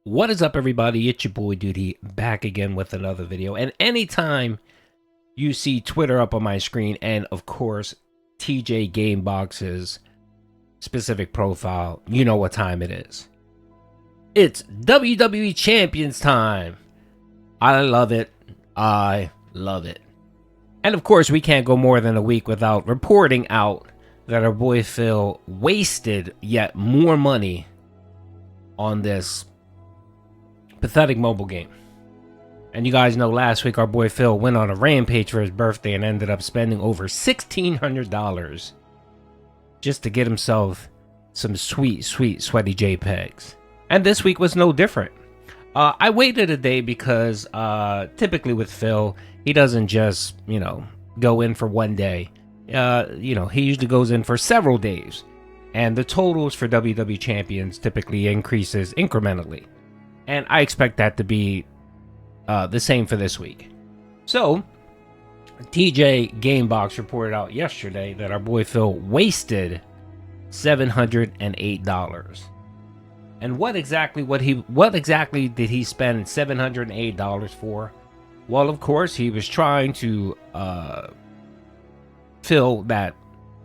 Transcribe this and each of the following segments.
What is up, everybody? It's your boy Duty back again with another video. And anytime you see Twitter up on my screen, and of course TJGameBox's specific profile, you know what time it is. It's WWE Champions time. I love it. I love it. And of course, we can't go more than a week without reporting out that our boy Phil wasted yet more money on this pathetic mobile game. And you guys know last week our boy Phil went on a rampage for his birthday and ended up spending over $1,600 just to get himself some sweet sweaty JPEGs. And this week was no different. I waited a day because typically with Phil, he doesn't just, go in for one day. He usually goes in for several days. And the totals for WWE Champions typically increases incrementally. And I expect that to be the same for this week. So, TJGameBox reported out yesterday that our boy Phil wasted $708. And what exactly did he spend $708 for? Well, of course, he was trying to fill that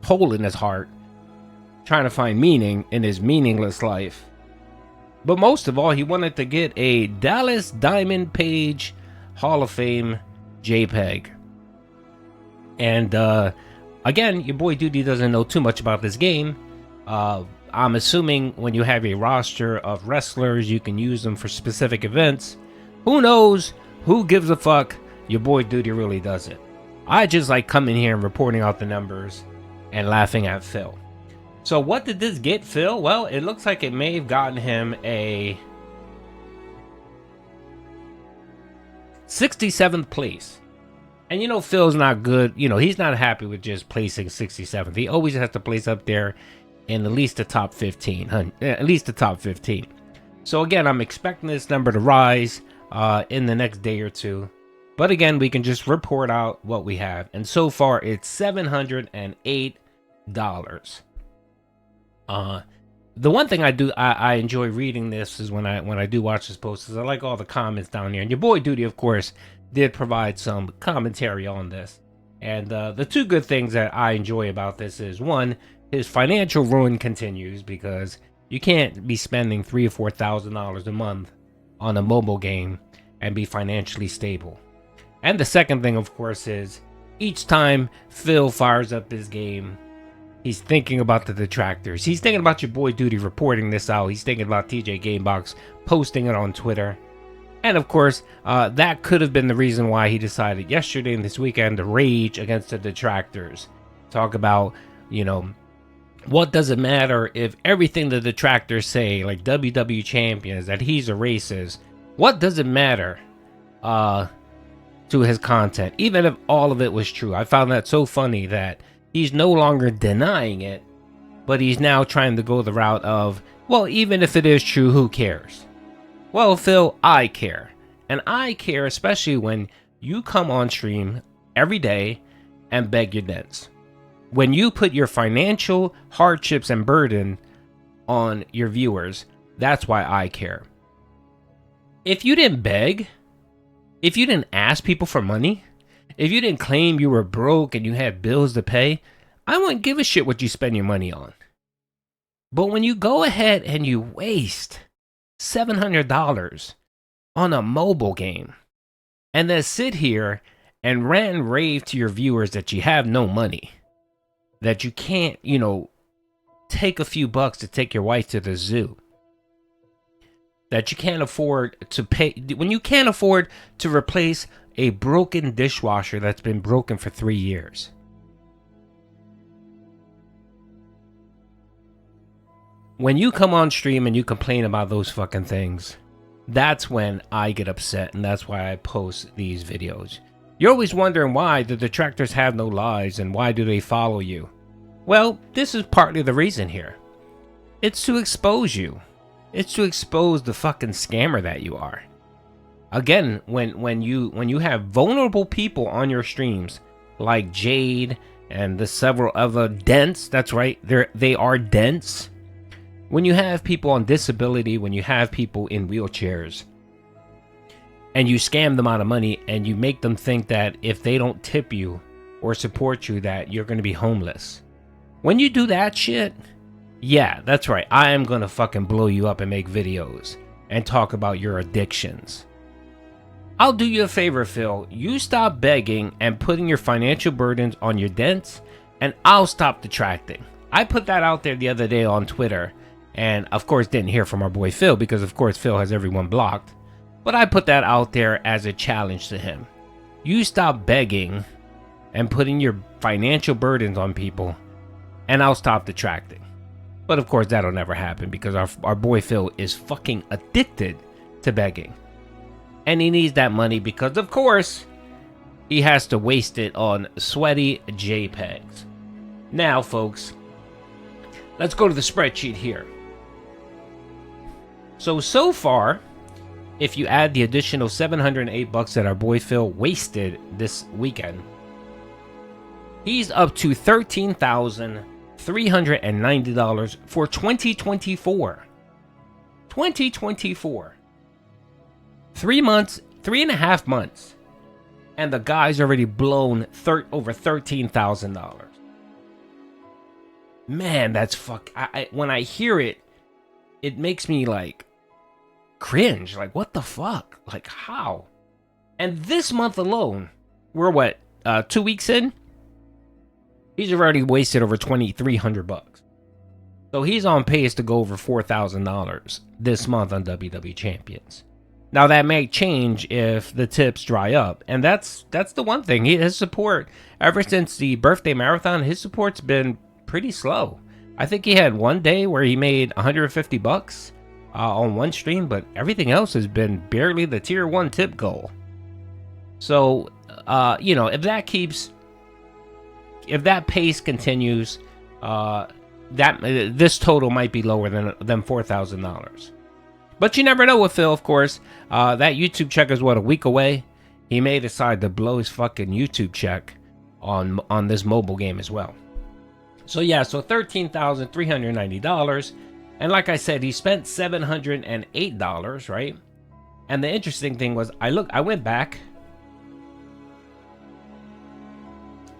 hole in his heart, trying to find meaning in his meaningless life. But most of all, he wanted to get a Dallas Diamond Page Hall of Fame JPEG. And again, your boy Duty doesn't know too much about this game. I'm assuming when you have a roster of wrestlers, you can use them for specific events. Who knows? Who gives a fuck? Your boy Duty really does it. I just like coming here and reporting out the numbers and laughing at Phil. So what did this get Phil? Well, it looks like it may have gotten him a 67th place. And Phil's not good. He's not happy with just placing 67th. He always has to place up there in at least the top 15. At least the top 15. So again, I'm expecting this number to rise in the next day or two. But again, we can just report out what we have. And so far, it's $708. The one thing I enjoy reading this is when I do watch this post, is I like all the comments down here. And your boy Duty, of course, did provide some commentary on this. And the two good things that I enjoy about this is, one, his financial ruin continues, because you can't be spending $3,000 or $4,000 a month on a mobile game and be financially stable. And the second thing, of course, is each time Phil fires up his game, he's thinking about the detractors. He's thinking about your boy Duty reporting this out. He's thinking about TJGameBox posting it on Twitter. And of course, that could have been the reason why he decided yesterday and this weekend to rage against the detractors. Talk about, what does it matter if everything the detractors say, like WWE Champions, that he's a racist? What does it matter to his content, even if all of it was true? I found that so funny that he's no longer denying it, but he's now trying to go the route of, well, even if it is true, who cares? Well, Phil, I care. And I care especially when you come on stream every day and beg your dents. When you put your financial hardships and burden on your viewers, that's why I care. If you didn't beg, if you didn't ask people for money, if you didn't claim you were broke and you had bills to pay, I wouldn't give a shit what you spend your money on. But when you go ahead and you waste $700 on a mobile game, and then sit here and rant and rave to your viewers that you have no money, that you can't, take a few bucks to take your wife to the zoo, that you can't afford to pay, when you can't afford to replace a broken dishwasher that's been broken for 3 years. When you come on stream and you complain about those fucking things, that's when I get upset, and that's why I post these videos. You're always wondering why the detractors have no lives and why do they follow you? Well, this is partly the reason here. It's to expose you. It's to expose the fucking scammer that you are. Again, when you have vulnerable people on your streams like Jade and the several other dents, that's right, they are dents. When you have people on disability, when you have people in wheelchairs, and you scam them out of money and you make them think that if they don't tip you or support you, that you're going to be homeless. When you do that shit, yeah, that's right. I am going to fucking blow you up and make videos and talk about your addictions. I'll do you a favor, Phil. You stop begging and putting your financial burdens on your dents, and I'll stop detracting. I put that out there the other day on Twitter, and of course didn't hear from our boy Phil, because of course Phil has everyone blocked. But I put that out there as a challenge to him. You stop begging and putting your financial burdens on people, and I'll stop detracting. But of course that'll never happen, because our boy Phil is fucking addicted to begging. And he needs that money because, of course, he has to waste it on sweaty JPEGs. Now, folks, let's go to the spreadsheet here. So far, if you add the additional $708 that our boy Phil wasted this weekend, he's up to $13,390 for 2024. 2024. 3.5 months, and the guy's already blown over $13,000. Man, that's when I hear it, it makes me like cringe. Like, what the fuck? Like, how? And this month alone, we're what, 2 weeks in? He's already wasted over $2,300. So he's on pace to go over $4,000 this month on WWE Champions. Now that may change if the tips dry up, and that's the one thing. His support, ever since the birthday marathon, his support's been pretty slow. I think he had one day where he made $150 on one stream, but everything else has been barely the tier 1 tip goal. So, if that pace continues, this total might be lower than $4,000. But you never know with Phil, of course. That YouTube check is a week away. He may decide to blow his fucking YouTube check on this mobile game as well. So yeah, so $13,390. And like I said, he spent $708, right? And the interesting thing was, I went back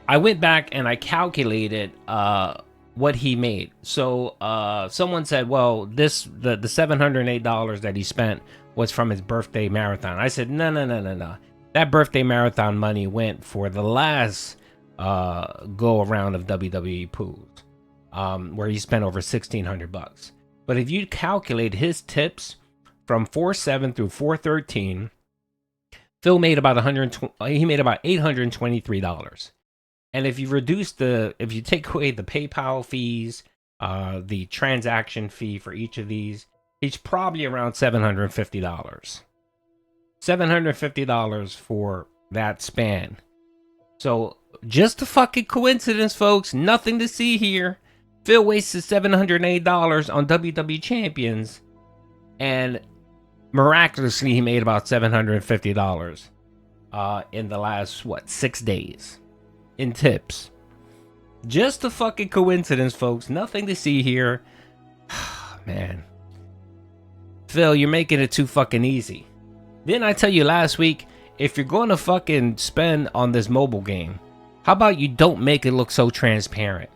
and I calculated what he made. So someone said, well, the $708 that he spent was from his birthday marathon. I said, no. That birthday marathon money went for the last go around of WWE pools, where he spent over $1,600. But if you calculate his tips from 4/7 through 4/13, Phil made about $823. And if you take away the PayPal fees, the transaction fee for each of these, he's probably around $750. $750 for that span. So just a fucking coincidence, folks. Nothing to see here. Phil wasted $708 on WWE Champions, and miraculously he made about $750 in the last 6 days in tips. Just a fucking coincidence, folks. Nothing to see here. Man, Phil, you're making it too fucking easy. Didn't I tell you last week, if you're going to fucking spend on this mobile game, how about you don't make it look so transparent?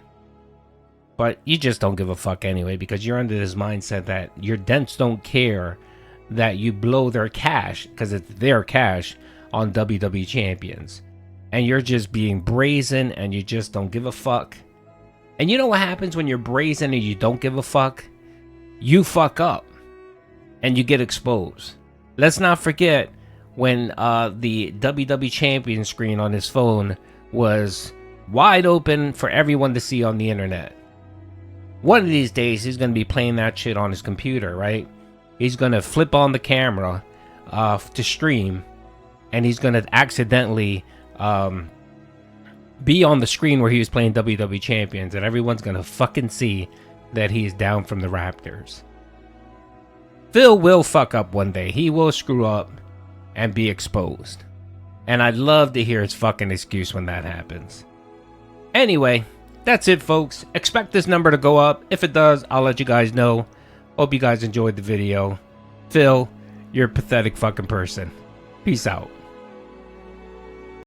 But you just don't give a fuck anyway, because you're under this mindset that your dents don't care that you blow their cash, because it's their cash, on WWE Champions. And you're just being brazen, and you just don't give a fuck. And you know what happens when you're brazen and you don't give a fuck? You fuck up, and you get exposed. Let's not forget when the WWE Champion screen on his phone was wide open for everyone to see on the internet. One of these days, he's going to be playing that shit on his computer, right? He's going to flip on the camera to stream, and he's going to accidentally be on the screen where he was playing WWE Champions, and everyone's going to fucking see that he's down from the Raptors. Phil will fuck up one day. He will screw up and be exposed. And I'd love to hear his fucking excuse when that happens. Anyway, that's it, folks. Expect this number to go up. If it does, I'll let you guys know. Hope you guys enjoyed the video. Phil, you're a pathetic fucking person. Peace out.